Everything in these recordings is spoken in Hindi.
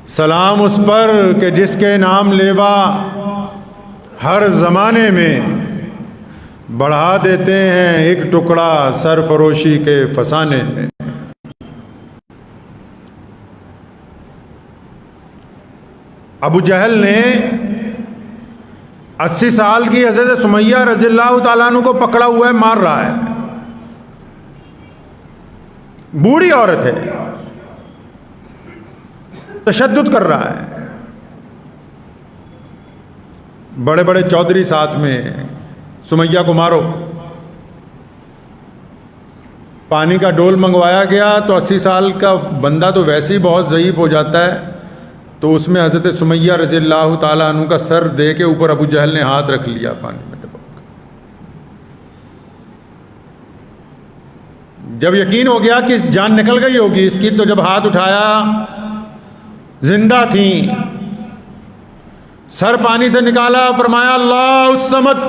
सलाम उस पर कि जिसके नाम लेवा हर ज़माने में बढ़ा देते हैं एक टुकड़ा सरफरोशी के फसाने में। अबू जहल ने 80 साल की हज़रत सुमैया रज़ियल्लाहु ताला अन्हु को पकड़ा हुआ है, मार रहा है। बूढ़ी औरत है, तशद्दुद कर रहा है। बड़े बड़े चौधरी साथ में, सुमैया को मारो। पानी का डोल मंगवाया गया तो 80 साल का बंदा तो वैसे ही बहुत ज़ईफ़ हो जाता है, तो उसमें हज़रत सुमैया रज़ियल्लाहु ताला अन्हु का सर दे के ऊपर अबू जहल ने हाथ रख लिया पानी में डुबो कर। जब यकीन हो गया कि जान निकल गई होगी इसकी, तो जब हाथ उठाया जिंदा थी, सर पानी से निकाला, फरमाया अल्लाह समद।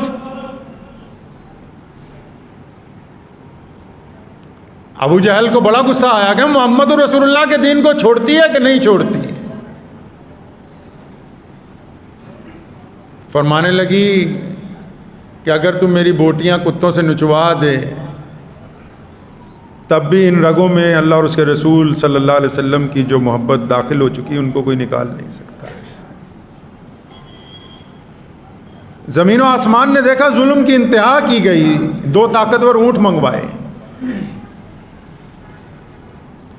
अबू जहल को बड़ा गुस्सा आया कि मोहम्मद रसूलुल्लाह के दीन को छोड़ती है कि नहीं छोड़ती। फरमाने लगी कि अगर तुम मेरी बोटियां कुत्तों से नुचवा दे तब भी इन रगों में अल्लाह और उसके रसूल सल्लल्लाहु अलैहि वसल्लम की जो मोहब्बत दाखिल हो चुकी उनको कोई निकाल नहीं सकता। ज़मीन और आसमान ने देखा जुल्म की इंतहा की गई, 2 ताकतवर ऊँट मंगवाए।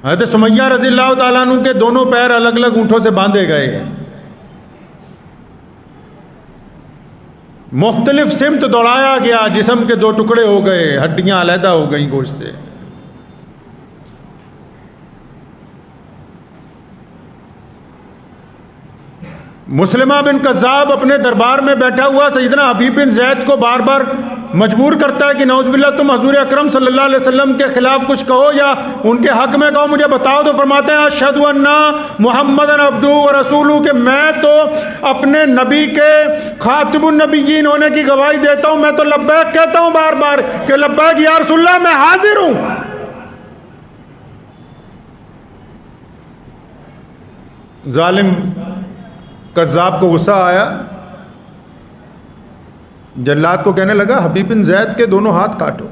हज़रत सुमैया रज़ियल्लाहु ताला अन्हु के दोनों पैर अलग अलग ऊँटों से बांधे गए, मुख्तलिफ सिमत दौड़ाया गया, जिस्म के 2 टुकड़े हो गए, हड्डियां अलहदा हो गई गोश्त से। मुस्लिमा बिन कज़्ज़ाब अपने दरबार में बैठा हुआ सैयदना हबीब बिन ज़ैद को बार बार मजबूर करता है कि नौज़ुबिल्लाह तुम हज़ूर अकरम सल्लल्लाहु अलैहि वसल्लम के खिलाफ कुछ कहो या उनके हक में कहो, मुझे बताओ। तो फरमाते हैं अशहदु अन्ना मुहम्मदन अब्दुहु व रसूलुहु, कि मैं तो अपने नबी के खातिमुन नबिय्यीन होने की गवाही देता हूँ। मैं तो लब्बैक कहता हूँ बार बार कि लब्बैक या रसूलल्लाह, मैं हाजिर हूँ। जालिम कज़्ज़ाब को गुस्सा आया, जल्लाद को कहने लगा हबीब बिन ज़ैद के दोनों हाथ काटो।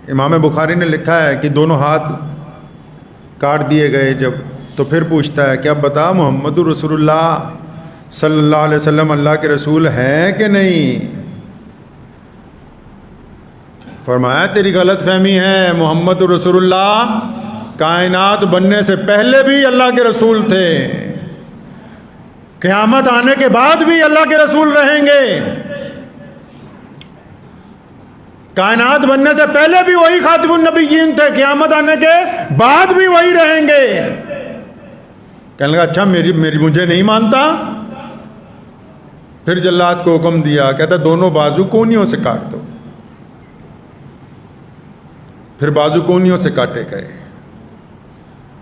इमाम बुखारी ने लिखा है कि दोनों हाथ काट दिए गए जब, तो फिर पूछता है कि अब बता मोहम्मद रसूलुल्लाह सल्लल्लाहु अलैहि वसल्लम अल्लाह के रसूल हैं कि नहीं। फरमाया तेरी गलत फहमी है, मोहम्मद रसूलुल्लाह कायनात बनने से पहले भी अल्लाह के रसूल थे, क़यामत आने के बाद भी अल्लाह के रसूल रहेंगे। कायनात बनने से पहले भी वही खातिमुन नबिय्यीन थे, क़यामत आने के बाद भी वही रहेंगे। कहने लगा अच्छा मेरी मुझे नहीं मानता। फिर जल्लाद को हुक्म दिया, कहता दोनों बाजू कोनियों से काट दो। फिर बाजू कोनियों से काटे गए।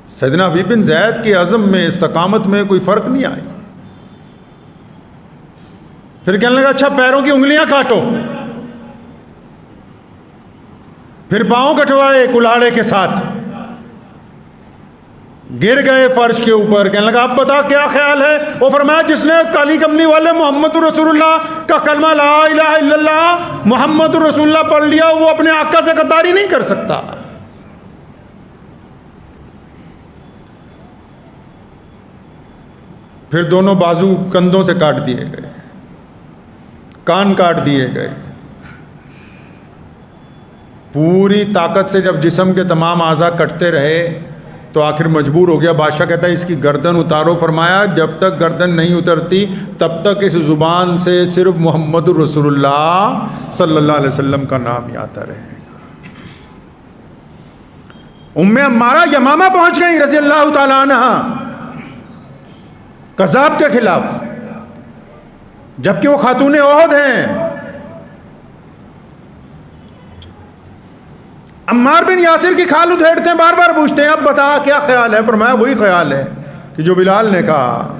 सैयदना हबीब बिन ज़ैद के अज़म में, इस्तकामत में कोई फ़र्क नहीं आई। फिर कहने लगा अच्छा पैरों की उंगलियां काटो। फिर पांव कटवाए कुल्हाड़े के साथ, गिर गए फर्श के ऊपर। कहने लगा अब बता क्या ख्याल है। वो फरमाया जिसने काली कमनी वाले मोहम्मद रसूलुल्लाह का कलमा ला इलाहा इल्लल्लाह मोहम्मद रसूलुल्लाह पढ़ लिया, वो अपने आका से गद्दारी नहीं कर सकता। फिर दोनों बाजू कंधों से काट दिए गए, कान काट दिए गए। पूरी ताकत से जब जिस्म के तमाम आज़ा कटते रहे तो आखिर मजबूर हो गया। बादशाह कहता है इसकी गर्दन उतारो। फरमाया जब तक गर्दन नहीं उतरती तब तक इस ज़ुबान से सिर्फ मोहम्मद रसूलुल्लाह सल्लल्लाहु अलैहि वसल्लम का नाम ही आता रहेगा। उम्मे अम्मारा यमामा पहुंच गई रज़ी अल्लाह ताला अन्हा कज़्ज़ाब के खिलाफ, जबकि वो खातूने ओहद हैं। अम्मार बिन यासिर की खाल उधेड़ते हैं, बार बार पूछते हैं अब बता क्या ख्याल है। फरमाया वही ख्याल है कि जो बिलाल ने कहा।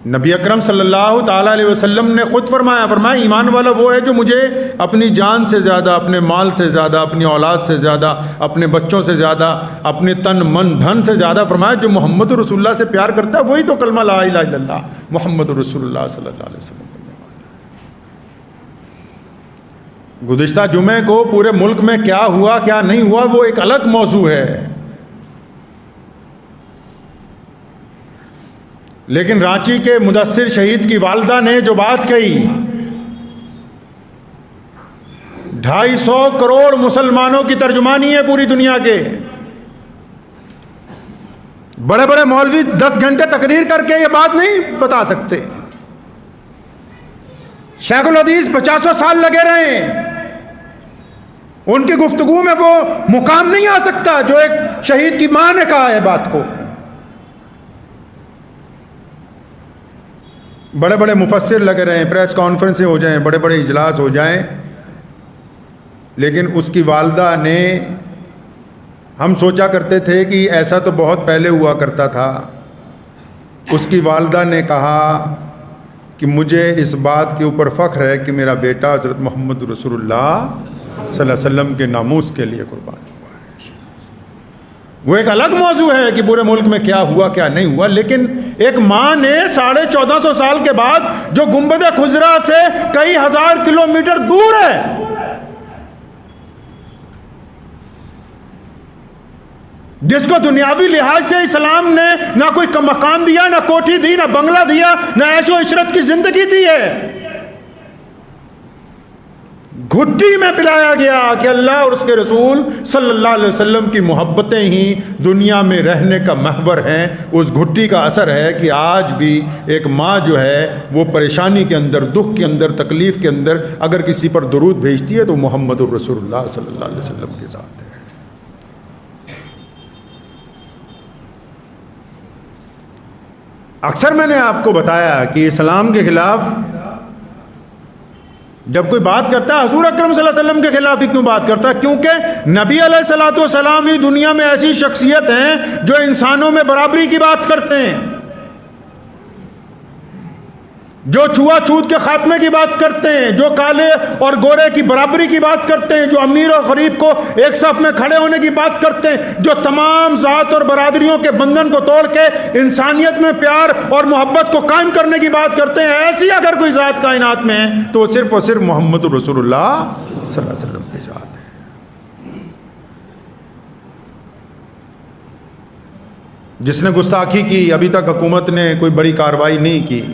नबी अकरम सल्लल्लाहु ताला अलैहि वसल्लम ने खुद फरमाया ईमान वाला वो है जो मुझे अपनी जान से ज़्यादा, अपने माल से ज़्यादा, अपनी औलाद से ज़्यादा, अपने बच्चों से ज़्यादा, अपने तन मन धन से ज़्यादा फरमाया जो मोहम्मद रसूलुल्लाह से प्यार करता है, वही तो कलमा ला इलाहा इल्लल्लाह मोहम्मद रसूलुल्लाह सल्लल्लाहु अलैहि वसल्लम। गुज़िश्ता जुमे को पूरे मुल्क में क्या हुआ क्या नहीं हुआ वो एक अलग मौजू है, लेकिन रांची के मुदस्सिर शहीद की वालदा ने जो बात कही, 250 करोड़ मुसलमानों की तर्जुमानी है पूरी दुनिया के, बड़े बड़े मौलवी 10 घंटे तकरीर करके ये बात नहीं बता सकते। शेखुल हदीस 50 साल लगे रहे, उनकी गुफ्तगू में वो मुकाम नहीं आ सकता जो एक शहीद की मां ने कहा है बात को। बड़े बड़े मुफस्सिर लगे रहे, प्रेस कॉन्फ्रेंसें हो जाएं, बड़े बड़े इजलास हो जाएं, लेकिन उसकी वालदा ने, हम सोचा करते थे कि ऐसा तो बहुत पहले हुआ करता था, उसकी वालदा ने कहा कि मुझे इस बात के ऊपर फ़ख्र है कि मेरा बेटा हज़रत मोहम्मद रसूलुल्लाह सल्लल्लाहु अलैहि वसल्लम के नामूस के लिए कुर्बान हुआ है। वो एक अलग मौजू है कि पूरे मुल्क में क्या हुआ क्या नहीं हुआ, लेकिन एक माँ ने 1450 साल के बाद जो गुंबद खुजरा से कई हजार किलोमीटर दूर है, जिसको दुनियावी लिहाज से इस्लाम ने ना कोई मकान दिया, ना कोठी दी, ना बंगला दिया, ना ऐशो इशरत की जिंदगी दी है, घुट्टी में पिलाया गया कि अल्लाह और उसके रसूल सल्लल्लाहु अलैहि वसल्लम की मोहब्बतें ही दुनिया में रहने का महवर हैं। उस घुट्टी का असर है कि आज भी एक माँ जो है वो परेशानी के अंदर, दुख के अंदर, तकलीफ़ के अंदर अगर किसी पर दुरूद भेजती है तो मोहम्मद रसूलुल्लाह सल्लल्लाहु अलैहि वसल्लम के साथ है। अक्सर मैंने आपको बताया कि इस्लाम के खिलाफ जब कोई बात करता है, हुजूर अकरम सल्लल्लाहु अलैहि वसल्लम के खिलाफ ही क्यों बात करता है? क्योंकि नबी अलैहिस्सलातु वस्सलाम ही दुनिया में ऐसी शख्सियत हैं जो इंसानों में बराबरी की बात करते हैं, जो छुआछूत के खात्मे की बात करते हैं, जो काले और गोरे की बराबरी की बात करते हैं, जो अमीर और गरीब को एक साथ में खड़े होने की बात करते हैं, जो तमाम ज़ात और बरादरियों के बंधन को तोड़ के इंसानियत में प्यार और मोहब्बत को कायम करने की बात करते हैं। ऐसी अगर कोई ज़ात कायनात में है तो वो सिर्फ और सिर्फ मोहम्मद रसूलुल्लाह सल्लल्लाहु अलैहि वसल्लम के साथ है। जिसने गुस्ताखी की, अभी तक हुकूमत ने कोई बड़ी कार्रवाई नहीं की,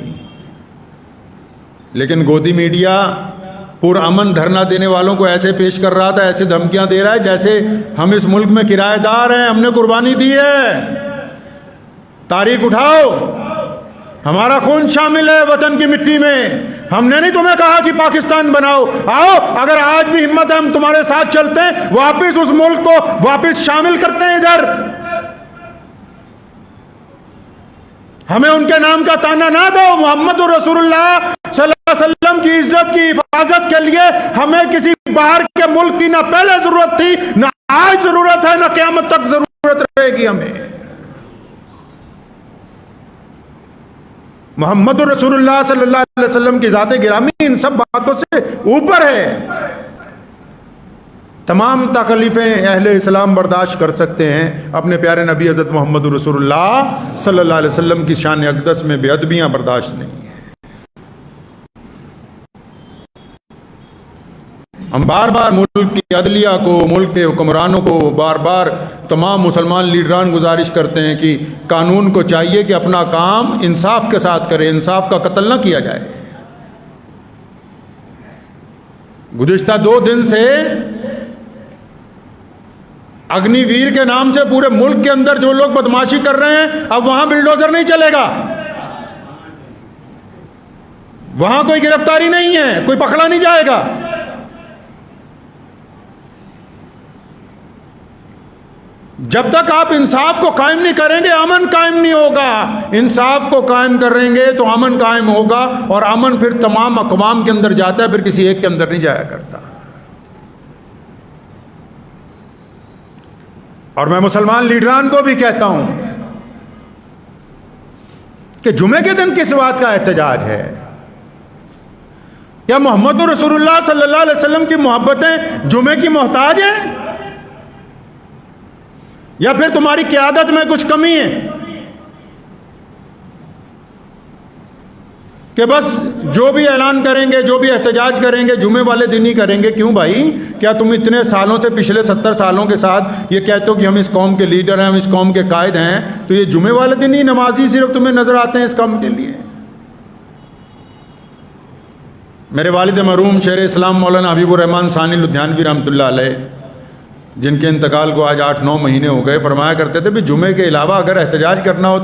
लेकिन गोदी मीडिया पुरअमन धरना देने वालों को ऐसे पेश कर रहा था, ऐसे धमकियां दे रहा है जैसे हम इस मुल्क में किराएदार हैं, हमने कुर्बानी दी है, तारीख उठाओ, हमारा खून शामिल है वतन की मिट्टी में, हमने नहीं तुम्हें कहा कि पाकिस्तान बनाओ, आओ, अगर आज भी हिम्मत है हम तुम्हारे साथ चलते हैं, वापिस उस मुल्क को वापिस शामिल करते हैं इधर। हमें उनके नाम का ताना ना दो। मोहम्मद रसूलुल्लाह सल्लल्लाहु अलैहि वसल्लम की इज्जत की हिफाजत के लिए हमें किसी बाहर के मुल्क की ना पहले जरूरत थी, ना आज जरूरत है, ना क़यामत तक जरूरत रहेगी। हमें मोहम्मद रसूलुल्लाह सल्लल्लाहु अलैहि वसल्लम की ज़ात गिरामी इन सब बातों से ऊपर है। तमाम तकलीफ़ें अहले इस्लाम बर्दाश्त कर सकते हैं, अपने प्यारे नबी हज़रत मोहम्मद रसूलुल्लाह सल्लल्लाहु अलैहि वसल्लम की शान अक़दस में बेअदबियाँ बर्दाश्त नहीं है। हम बार बार मुल्क की अदलिया को, मुल्क के हुक्मरानों को बार बार तमाम मुसलमान लीडरान गुजारिश करते हैं कि कानून को चाहिए कि अपना काम इंसाफ के साथ करे, इंसाफ का कत्ल ना किया जाए। गुज़िश्ता 2 दिन से अग्निवीर के नाम से पूरे मुल्क के अंदर जो लोग बदमाशी कर रहे हैं, अब वहां बिल्डोजर नहीं चलेगा, वहां कोई गिरफ्तारी नहीं है, कोई पकड़ा नहीं जाएगा। जब तक आप इंसाफ को कायम नहीं करेंगे अमन कायम नहीं होगा। इंसाफ को कायम करेंगे तो अमन कायम होगा, और अमन फिर तमाम अक़वाम के अंदर जाता है, फिर किसी एक के अंदर नहीं जाया करता। और मैं मुसलमान लीडरान को भी कहता हूं, कि जुमे के दिन किस बात का एहतजाज है? क्या मोहम्मद रसूलुल्लाह सल्लल्लाहु अलैहि वसल्लम की मोहब्बतें जुमे की मोहताज हैं, या फिर तुम्हारी क़यादत में कुछ कमी है कि बस जो भी ऐलान करेंगे, जो भी एहतजाज करेंगे जुमे वाले दिन ही करेंगे? क्यों भाई, क्या तुम इतने सालों से, पिछले 70 सालों के साथ ये कहते हो कि हम इस कौम के लीडर हैं, हम इस कौम के कायद हैं, तो ये जुमे वाले दिन ही नमाजी सिर्फ तुम्हें नजर आते हैं इस काम के लिए? मेरे वालिद मरहूम शेर इस्लाम मौलाना हबीबुर रहमान सानी लुधियानवी रहमतुल्लाह अलैह, जिनके इंतकाल को आज 8-9 महीने हो गए, फरमाया करते थे भी जुमे के अलावा अगर एहतजाज करना हो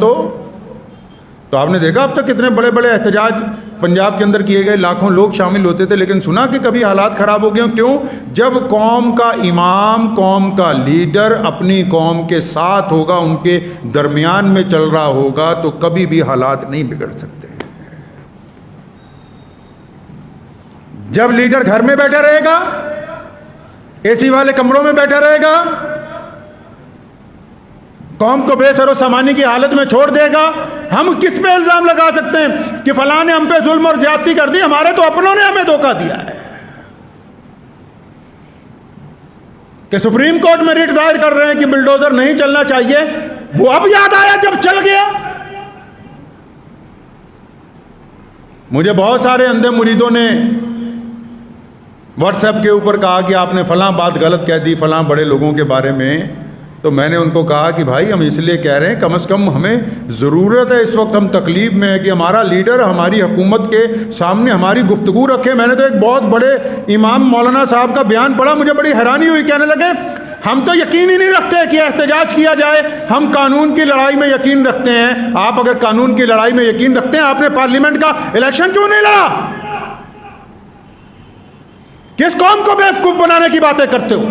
तो आपने देखा अब तक कितने बड़े बड़े एहतजाज पंजाब के अंदर किए गए, लाखों लोग शामिल होते थे, लेकिन सुना कि कभी हालात ख़राब हो गए। क्यों? जब कौम का इमाम, कौम का लीडर अपनी कौम के साथ होगा, उनके दरमियान में चल रहा होगा, तो कभी भी हालात नहीं बिगड़ सकते। जब लीडर घर में बैठा रहेगा, एसी वाले कमरों में बैठा रहेगा, कौम को बेसरो सामानी की हालत में छोड़ देगा, हम किस पे इल्जाम लगा सकते हैं कि फलां ने हम पे जुल्म और ज्यादती कर दी? हमारे तो अपनों ने हमें धोखा दिया है। कि सुप्रीम कोर्ट में रिट दायर कर रहे हैं कि बिल्डोजर नहीं चलना चाहिए, वो अब याद आया जब चल गया। मुझे बहुत सारे अंधे मुरीदों ने व्हाट्सएप के ऊपर कहा कि आपने फलां बात गलत कह दी फलां बड़े लोगों के बारे में। तो मैंने उनको कहा कि भाई हम इसलिए कह रहे हैं, कम से कम हमें ज़रूरत है, इस वक्त हम तकलीफ में है कि हमारा लीडर हमारी हुकूमत के सामने हमारी गुफ्तगू रखे। मैंने तो एक बहुत बड़े इमाम मौलाना साहब का बयान पढ़ा, मुझे बड़ी हैरानी हुई। कहने लगे हम तो यकीन ही नहीं रखते कि एहतजाज किया जाए, हम कानून की लड़ाई में यकीन रखते हैं। आप अगर कानून की लड़ाई में यकीन रखते हैं, आपने पार्लियामेंट का इलेक्शन क्यों नहीं लड़ा? किस कौम को बेवकूफ बनाने की बातें करते हो?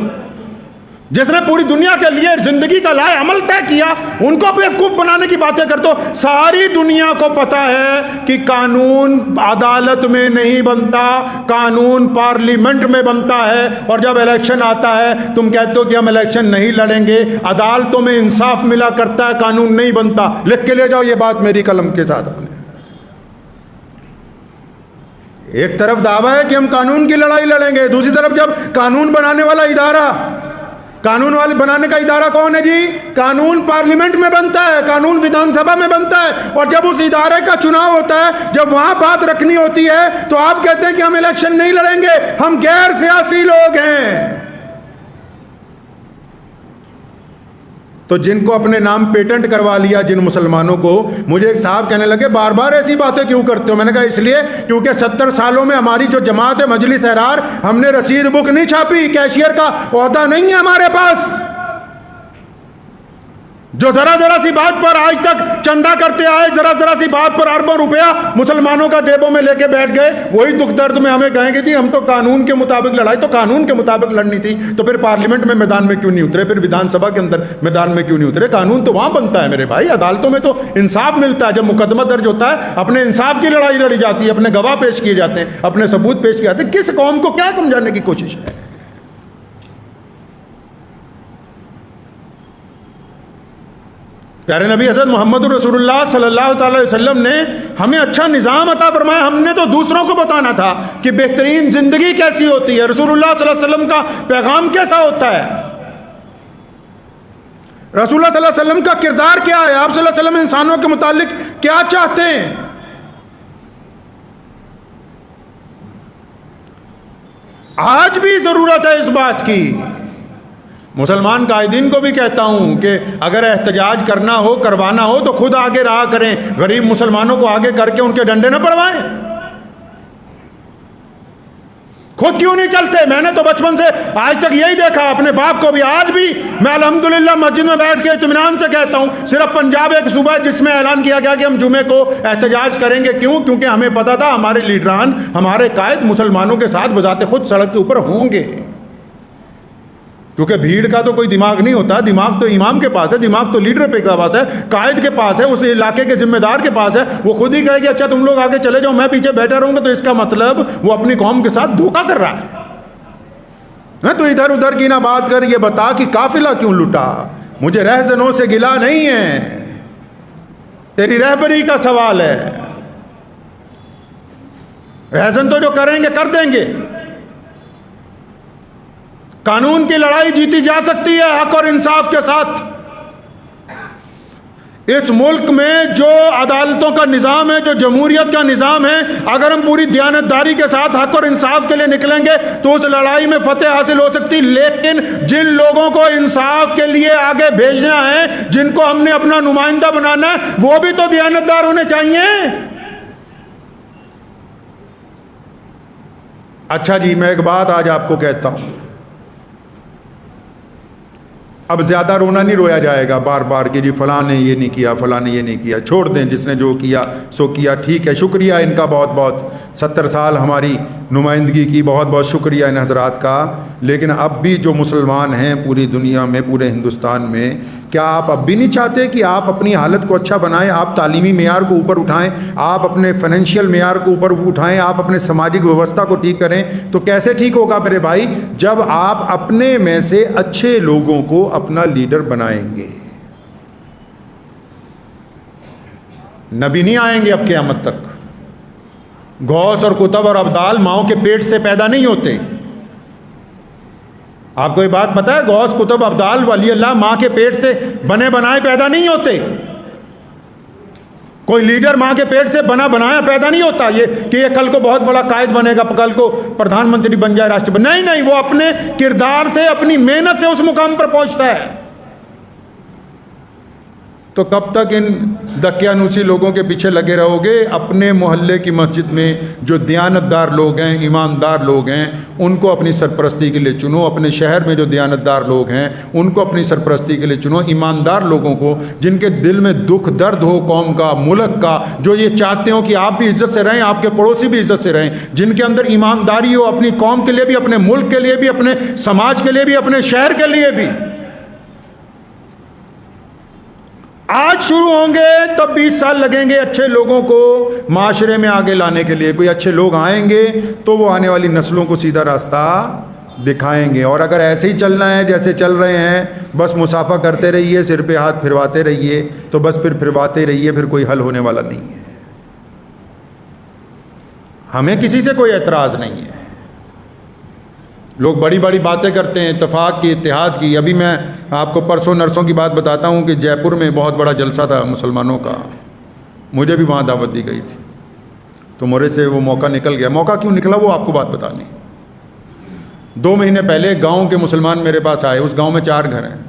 जिसने पूरी दुनिया के लिए जिंदगी का लाए अमल तय किया, उनको बेवकूफ बनाने की बातें करते हो। सारी दुनिया को पता है कि कानून अदालत में नहीं बनता, कानून पार्लियामेंट में बनता है। और जब इलेक्शन आता है तुम कहते हो कि हम इलेक्शन नहीं लड़ेंगे, अदालतों में इंसाफ मिला करता है, कानून नहीं बनता। लिख के ले जाओ ये बात मेरी कलम के साथ अपने। एक तरफ दावा है कि हम कानून की लड़ाई लड़ेंगे, दूसरी तरफ जब कानून बनाने वाला इदारा, कानून वाले बनाने का इदारा कौन है जी? कानून पार्लियामेंट में बनता है, कानून विधानसभा में बनता है। और जब उस इदारे का चुनाव होता है, जब वहां बात रखनी होती है, तो आप कहते हैं कि हम इलेक्शन नहीं लड़ेंगे, हम गैर सियासी लोग हैं। तो जिनको अपने नाम पेटेंट करवा लिया जिन मुसलमानों को, मुझे एक साहब कहने लगे बार बार ऐसी बातें क्यों करते हो? मैंने कहा इसलिए क्योंकि 70 सालों में हमारी जो जमात है मजलिस एहरार, हमने रसीद बुक नहीं छापी, कैशियर का ओहदा नहीं है हमारे पास। जो जरा जरा सी बात पर आज तक चंदा करते आए, जरा जरा सी बात पर अरबों रुपया मुसलमानों का जेबों में लेके बैठ गए, वही दुख दर्द में हमें कहेंगे जी हम तो कानून के मुताबिक लड़ाई, तो कानून के मुताबिक लड़नी थी तो फिर पार्लियामेंट में मैदान में क्यों नहीं उतरे? फिर विधानसभा के अंदर मैदान में क्यों नहीं उतरे? कानून तो वहां बनता है मेरे भाई, अदालतों में तो इंसाफ मिलता है। जब मुकदमा दर्ज होता है, अपने इंसाफ की लड़ाई लड़ी जाती है, अपने गवाह पेश किए जाते हैं, अपने सबूत पेश किए जाते हैं। किस कौम को क्या समझाने की कोशिश है? प्यारे नबी हज़रत मोहम्मद रसूलुल्लाह सल्लल्लाहु अलैहि वसल्लम ने हमें अच्छा निज़ाम अता फरमाया। हमने तो दूसरों को बताना था कि बेहतरीन ज़िंदगी कैसी होती है, रसूलुल्लाह सल्लल्लाहु अलैहि वसल्लम का पैगाम कैसा होता है, रसूलुल्लाह सल्लल्लाहु अलैहि वसल्लम का किरदार क्या है, आप सल्लल्लाहु अलैहि वसल्लम इंसानों के मुतालिक क्या चाहते हैं। आज भी ज़रूरत है इस बात की। मुसलमान कायदीन को भी कहता हूं कि अगर एहतजाज करना हो, करवाना हो, तो खुद आगे रहा करें, गरीब मुसलमानों को आगे करके उनके डंडे न पड़वाएं। खुद क्यों नहीं चलते? मैंने तो बचपन से आज तक यही देखा, अपने बाप को भी। आज भी मैं अल्हम्दुलिल्लाह मस्जिद में बैठ के इत्मीनान से कहता हूं, सिर्फ पंजाब एक सूबा है जिसमें ऐलान किया गया कि हम जुमे को एहतजाज करेंगे। क्यों? क्योंकि हमें पता था हमारे लीडरान, हमारे कायद मुसलमानों के साथ बजाते खुद सड़क के ऊपर होंगे। क्योंकि भीड़ का तो कोई दिमाग नहीं होता, दिमाग तो इमाम के पास है, दिमाग तो लीडर के पास है, कायद के पास है, उस इलाके के जिम्मेदार के पास है। वो खुद ही कहेगी अच्छा तुम लोग आगे चले जाओ, मैं पीछे बैठा रहूंगा, तो इसका मतलब वो अपनी कौम के साथ धोखा कर रहा है। तो इधर उधर की ना बात कर, ये बता कि काफिला क्यों लुटा। मुझे रहज़नों से गिला नहीं है, तेरी रहबरी का सवाल है। रहसन तो जो करेंगे कर देंगे। कानून की लड़ाई जीती जा सकती है हक और इंसाफ के साथ। इस मुल्क में जो अदालतों का निज़ाम है, जो जमहूरियत का निज़ाम है, अगर हम पूरी दयानतदारी के साथ हक और इंसाफ के लिए निकलेंगे तो उस लड़ाई में फतेह हासिल हो सकती। लेकिन जिन लोगों को इंसाफ के लिए आगे भेजना है, जिनको हमने अपना नुमाइंदा बनाना है, वो भी तो दयानतदार होने चाहिए। अच्छा जी, मैं एक बात आज आपको कहता हूं, अब ज़्यादा रोना नहीं रोया जाएगा बार बार कि जी फलां ने ये नहीं किया, फलां ने ये नहीं किया। छोड़ दें, जिसने जो किया सो किया, ठीक है। शुक्रिया इनका बहुत बहुत, 70 साल हमारी नुमाइंदगी की, बहुत बहुत शुक्रिया इन हजरात का। लेकिन अब भी जो मुसलमान हैं पूरी दुनिया में, पूरे हिंदुस्तान में, क्या आप अब भी नहीं चाहते कि आप अपनी हालत को अच्छा बनाएं, आप तालीमी मेयार को ऊपर उठाएं, आप अपने फाइनेंशियल मेयार को ऊपर उठाएं, आप अपने सामाजिक व्यवस्था को ठीक करें? तो कैसे ठीक होगा मेरे भाई? जब आप अपने में से अच्छे लोगों को अपना लीडर बनाएंगे। नबी नहीं आएंगे अब क़यामत तक। गौस और कुतुब और अब्दाल माओ के पेट से पैदा नहीं होते। आपको ये बात पता है? गौस, कुतुब, अब्दाल, वली अल्लाह माँ के पेट से बने बनाए पैदा नहीं होते। कोई लीडर माँ के पेट से बना बनाया पैदा नहीं होता। ये कि ये कल को बहुत बड़ा कायद बनेगा, कल को प्रधानमंत्री बन जाए, राष्ट्रपति। नहीं नहीं, वो अपने किरदार से, अपनी मेहनत से उस मुकाम पर पहुंचता है। तो कब तक इन दकियानूसी लोगों के पीछे लगे रहोगे? अपने मोहल्ले की मस्जिद में जो दयानतदार लोग हैं, ईमानदार लोग हैं, उनको अपनी सरपरस्ती के लिए चुनो। अपने शहर में जो दयानतदार लोग हैं उनको अपनी सरपरस्ती के लिए चुनो। ईमानदार लोगों को, जिनके दिल में दुख दर्द हो कौम का, मुल्क का, जो ये चाहते हो कि आप भी इज्जत से रहें, आपके पड़ोसी भी इज्जत से रहें, जिनके अंदर ईमानदारी हो अपनी कौम के लिए भी, अपने मुल्क के लिए भी, अपने समाज के लिए भी, अपने शहर के लिए भी। आज शुरू होंगे तब 20 साल लगेंगे अच्छे लोगों को माशरे में आगे लाने के लिए। कोई अच्छे लोग आएंगे तो वो आने वाली नस्लों को सीधा रास्ता दिखाएंगे। और अगर ऐसे ही चलना है जैसे चल रहे हैं, बस मुसाफा करते रहिए, सिर पे हाथ फिरवाते रहिए, तो बस फिर फिरवाते रहिए, फिर कोई हल होने वाला नहीं है। हमें किसी से कोई एतराज़ नहीं है। लोग बड़ी बड़ी बातें करते हैं इत्तेफाक की, इत्तेहाद की। अभी मैं आपको परसों नरसों की बात बताता हूँ कि जयपुर में बहुत बड़ा जलसा था मुसलमानों का। मुझे भी वहाँ दावत दी गई थी, तो मोरे से वो मौका निकल गया। मौका क्यों निकला वो आपको बात बतानी। 2 महीने पहले गांव के मुसलमान मेरे पास आए। उस गांव में 4 घर हैं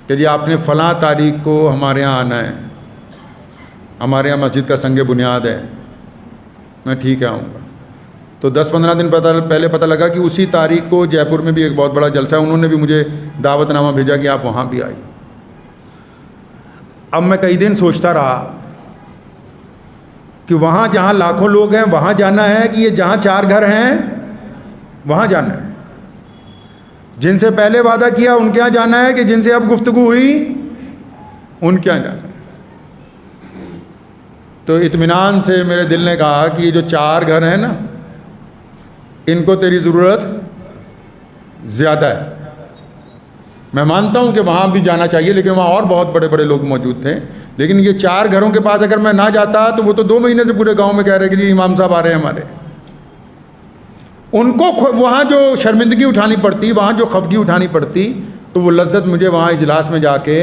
कि जी आपने फ़लाँ तारीख को हमारे यहाँ आना है, हमारे यहाँ मस्जिद का संग बुनियाद है। मैं ठीक है आऊँगा। तो 10-15 दिन पहले पता लगा कि उसी तारीख को जयपुर में भी एक बहुत बड़ा जलसा है। उन्होंने भी मुझे दावतनामा भेजा कि आप वहाँ भी आइए। अब मैं कई दिन सोचता रहा कि वहाँ जहाँ लाखों लोग हैं वहाँ जाना है कि ये जहाँ 4 घर हैं वहाँ जाना है। जिनसे पहले वादा किया उनके यहाँ जाना है कि जिनसे अब गुफ्तगू हुई उनके यहाँ जाना है। तो इत्मीनान से मेरे दिल ने कहा कि ये जो 4 घर हैं ना, इनको तेरी ज़रूरत ज़्यादा है। मैं मानता हूँ कि वहाँ भी जाना चाहिए, लेकिन वहाँ और बहुत बड़े बड़े लोग मौजूद थे। लेकिन ये 4 घरों के पास अगर मैं ना जाता तो वो तो 2 महीने से पूरे गांव में कह रहे कि जी इमाम साहब आ रहे हैं हमारे। उनको वहाँ जो शर्मिंदगी उठानी पड़ती, वहाँ जो खफगी उठानी पड़ती, तो वो लज्जत मुझे वहाँ इजलास में जाके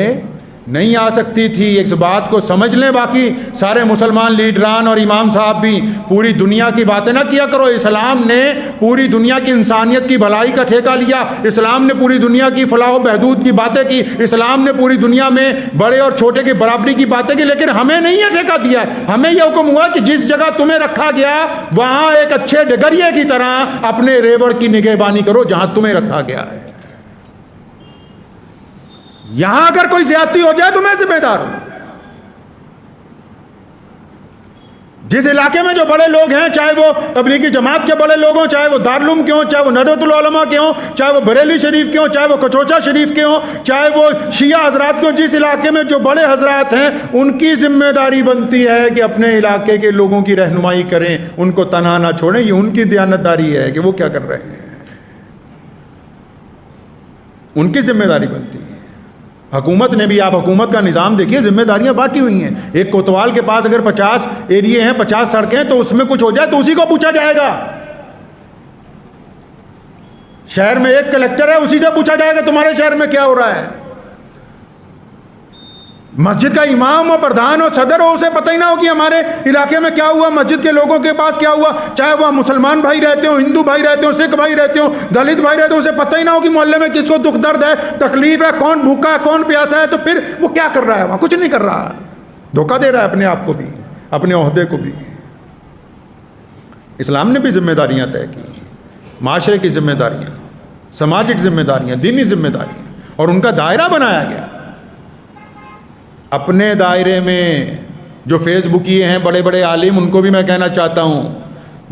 नहीं आ सकती थी। इस बात को समझ लें बाकी सारे मुसलमान लीडरान और इमाम साहब भी। पूरी दुनिया की बातें ना किया करो। इस्लाम ने पूरी दुनिया की इंसानियत की भलाई का ठेका लिया। इस्लाम ने पूरी दुनिया की फलाह बहदूद की बातें की। इस्लाम ने पूरी दुनिया में बड़े और छोटे की बराबरी की बातें की। लेकिन हमें नहीं ये ठेका दिया है। हमें यह हुक्म हुआ कि जिस जगह तुम्हें रखा गया वहाँ एक अच्छे डगरिये की तरह अपने रेवड़ की निगहबानी करो जहाँ तुम्हें रखा गया है। यहां अगर कोई ज्यादती हो जाए तो मैं जिम्मेदार हूं। जिस इलाके में जो बड़े लोग हैं, चाहे वो तबलीगी जमात के बड़े लोग हों, चाहे वो दारुल के हों, चाहे वो नदवतुल उलमा के हों, चाहे वो बरेली शरीफ के हों, चाहे वो कचोचा शरीफ के हों, चाहे वो शिया हजरात के हों, जिस इलाके में जो बड़े हजरात हैं, उनकी जिम्मेदारी बनती है कि अपने इलाके के लोगों की रहनुमाई करें, उनको तनहा ना छोड़ें। ये उनकी दयानतदारी है कि वो क्या कर रहे हैं, उनकी जिम्मेदारी बनती है। हुकूमत ने भी, आप हुकूमत का निज़ाम देखिए, जिम्मेदारियां बांटी हुई हैं। एक कोतवाल के पास अगर 50 एरिए हैं, 50 सड़कें हैं, तो उसमें कुछ हो जाए तो उसी को पूछा जाएगा। शहर में एक कलेक्टर है, उसी से पूछा जाएगा तुम्हारे शहर में क्या हो रहा है। मस्जिद का इमाम और प्रधान और सदर हो, उसे पता ही ना हो कि हमारे इलाके में क्या हुआ, मस्जिद के लोगों के पास क्या हुआ, चाहे वह मुसलमान भाई रहते हो, हिंदू भाई रहते हो, सिख भाई रहते हो, दलित भाई रहते हो, उसे पता ही ना हो कि मोहल्ले में किसको दुख दर्द है, तकलीफ है, कौन भूखा है, कौन प्यासा है, तो फिर वो क्या कर रहा है वहां? कुछ नहीं कर रहा है, धोखा दे रहा है अपने आप को भी, अपने ओहदे को भी। इस्लाम ने भी जिम्मेदारियां तय की, माशरे की जिम्मेदारियां, सामाजिक जिम्मेदारियां, दीनी जिम्मेदारियां, और उनका दायरा बनाया गया। अपने दायरे में जो फेसबुकिए हैं बड़े बड़े आलिम, उनको भी मैं कहना चाहता हूँ,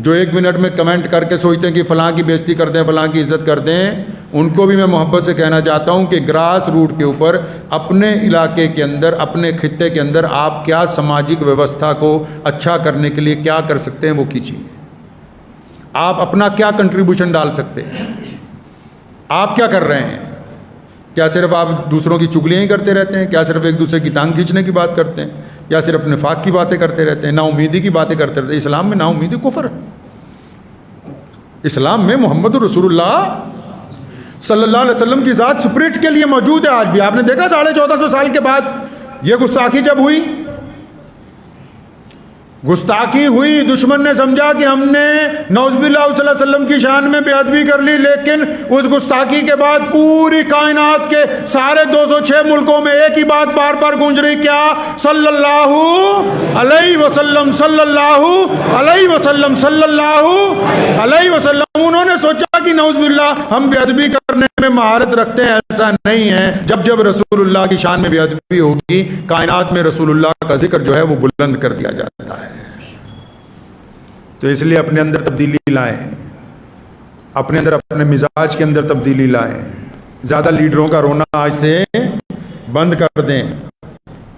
जो 1 मिनट में कमेंट करके सोचते हैं कि फ़लाँ की बेइज्जती कर दें, फ़लाँ की इज़्ज़त कर दें, उनको भी मैं मोहब्बत से कहना चाहता हूँ कि ग्रास रूट के ऊपर अपने इलाके के अंदर, अपने खित्ते के अंदर आप क्या सामाजिक व्यवस्था को अच्छा करने के लिए क्या कर सकते हैं वो कीजिए। आप अपना क्या कंट्रीब्यूशन डाल सकते हैं, आप क्या कर रहे हैं? क्या सिर्फ आप दूसरों की चुगलियाँ ही करते रहते हैं? क्या सिर्फ एक दूसरे की टांग खींचने की बात करते हैं? या सिर्फ निफाक की बातें करते रहते हैं, नाउमीदी की बातें करते रहते हैं? इस्लाम में नाउमीदी कुफ्र है। इस्लाम में मोहम्मद रसूलुल्लाह सल्लल्लाहु अलैहि वसल्लम की ज़ात स्पिरिट के लिए मौजूद है आज भी। आपने देखा 1450 साल के बाद ये गुस्ताखी जब हुई, गुस्ताखी हुई, दुश्मन ने समझा कि हमने नौज़ुबिल्लाह सल्लल्लाहु अलैहि वसल्लम की शान में बेअदबी कर ली, लेकिन उस गुस्ताखी के बाद पूरी कायनात के सारे 206 मुल्कों में एक ही बात बार बार गूंज रही, क्या? सल्लल्लाहु अलैहि वसल्लम, सल्लल्लाहु अलैहि वसल्लम, सल्लल्लाहु अलैहि वसल्लम। उन्होंने सोचा कि नौज़ुबिल्लाह हम बेअदबी करने में महारत रखते हैं, ऐसा नहीं है। जब जब रसूलुल्लाह की शान में बेअदबी होगी, कायनात में रसूलुल्लाह का जिक्र जो है वो बुलंद कर दिया जाता है। तो इसलिए अपने अंदर तब्दीली लाएं, अपने अंदर, अपने मिजाज के अंदर तब्दीली लाएं। ज़्यादा लीडरों का रोना आज से बंद कर दें।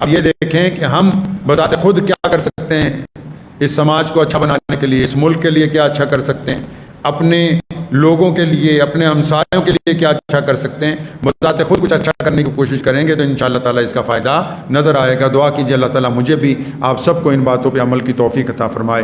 अब ये देखें कि हम बजाते खुद क्या कर सकते हैं, इस समाज को अच्छा बनाने के लिए, इस मुल्क के लिए क्या अच्छा कर सकते हैं, अपने लोगों के लिए, अपने हमसायों के लिए क्या अच्छा कर सकते हैं। बजाते खुद कुछ अच्छा करने की कोशिश करेंगे तो इंशाअल्लाह ताला इसका फ़ायदा नज़र आएगा। दुआ कीजिए अल्लाह ताला मुझे भी, आप सबको इन बातों पे अमल की तौफीक अता फरमाए।